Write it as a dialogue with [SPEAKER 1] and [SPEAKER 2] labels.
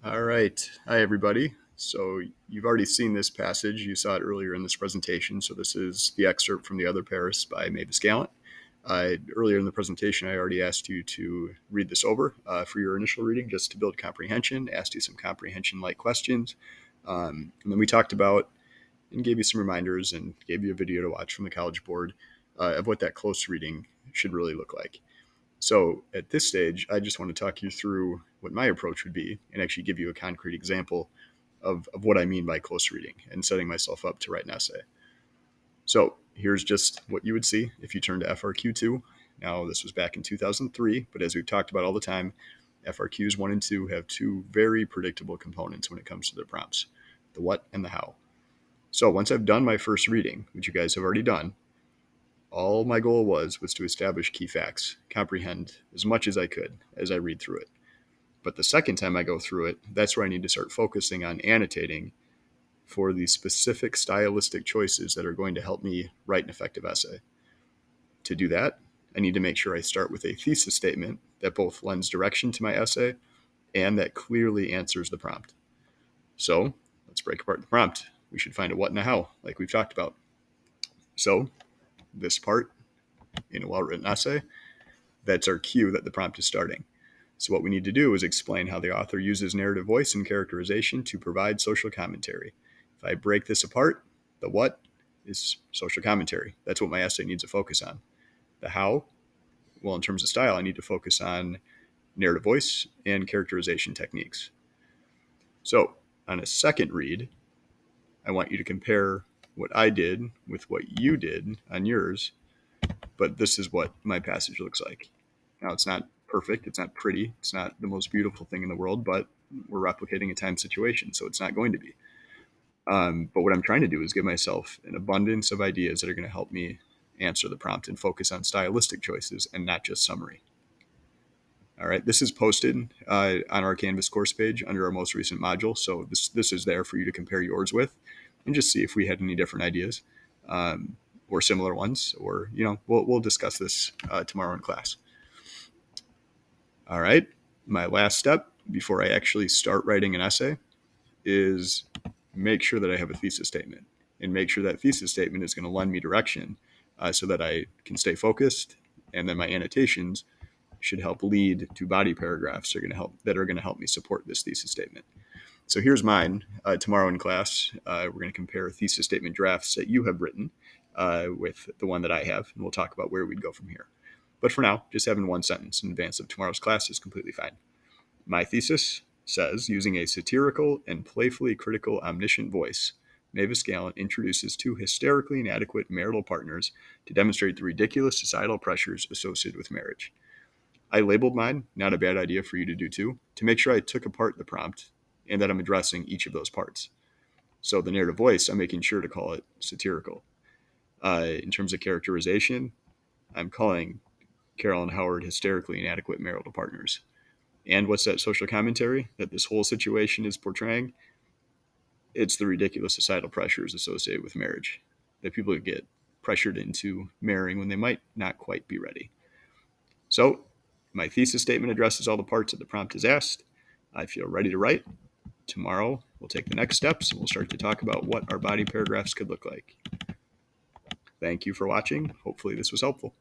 [SPEAKER 1] All right. Hi, everybody. So you've already seen this passage. You saw it earlier in this presentation. So this is the excerpt from The Other Paris by Mavis Gallant. Earlier in the presentation, I already asked you to read this over for your initial reading, just to build comprehension, asked you some comprehension-like questions. And then we talked about and gave you some reminders and gave you a video to watch from the College Board of what that close reading should really look like. So at this stage, I just want to talk you through what my approach would be and actually give you a concrete example of what I mean by close reading and setting myself up to write an essay. So here's just what you would see if you turn to FRQ2. Now, this was back in 2003, but as we've talked about all the time, FRQs 1 and 2 have two very predictable components when it comes to their prompts, the what and the how. So once I've done my first reading, which you guys have already done, all my goal was to establish key facts, comprehend as much as I could as I read through it. But the second time I go through it, that's where I need to start focusing on annotating for the specific stylistic choices that are going to help me write an effective essay. To do that, I need to make sure I start with a thesis statement that both lends direction to my essay and that clearly answers the prompt. So let's break apart the prompt. We should find a what and a how, like we've talked about. So this part in a well-written essay, that's our cue that the prompt is starting. So what we need to do is explain how the author uses narrative voice and characterization to provide social commentary. If I break this apart, the what is social commentary. That's what my essay needs to focus on. The how, well, in terms of style, I need to focus on narrative voice and characterization techniques. So on a second read, I want you to compare what I did with what you did on yours, but this is what my passage looks like. Now, it's not perfect, it's not pretty, it's not the most beautiful thing in the world, but we're replicating a time situation, so it's not going to be. But what I'm trying to do is give myself an abundance of ideas that are going to help me answer the prompt and focus on stylistic choices and not just summary. All right, this is posted on our Canvas course page under our most recent module, so this is there for you to compare yours with and just see if we had any different ideas or similar ones, or we'll discuss this tomorrow in class. All right, my last step before I actually start writing an essay is make sure that I have a thesis statement and make sure that thesis statement is going to lend me direction so that I can stay focused. And then my annotations should help lead to body paragraphs that are going to help me support this thesis statement. So here's mine. Tomorrow in class, we're going to compare thesis statement drafts that you have written with the one that I have, and we'll talk about where we'd go from here. But for now, just having one sentence in advance of tomorrow's class is completely fine. My thesis says, using a satirical and playfully critical omniscient voice, Mavis Gallant introduces two hysterically inadequate marital partners to demonstrate the ridiculous societal pressures associated with marriage. I labeled mine, not a bad idea for you to do too, to make sure I took apart the prompt and that I'm addressing each of those parts. So the narrative voice, I'm making sure to call it satirical. In terms of characterization, I'm calling Carol and Howard hysterically inadequate marital partners. And what's that social commentary that this whole situation is portraying? It's the ridiculous societal pressures associated with marriage, that people get pressured into marrying when they might not quite be ready. So my thesis statement addresses all the parts that the prompt is asked. I feel ready to write. Tomorrow, we'll take the next steps and we'll start to talk about what our body paragraphs could look like. Thank you for watching. Hopefully this was helpful.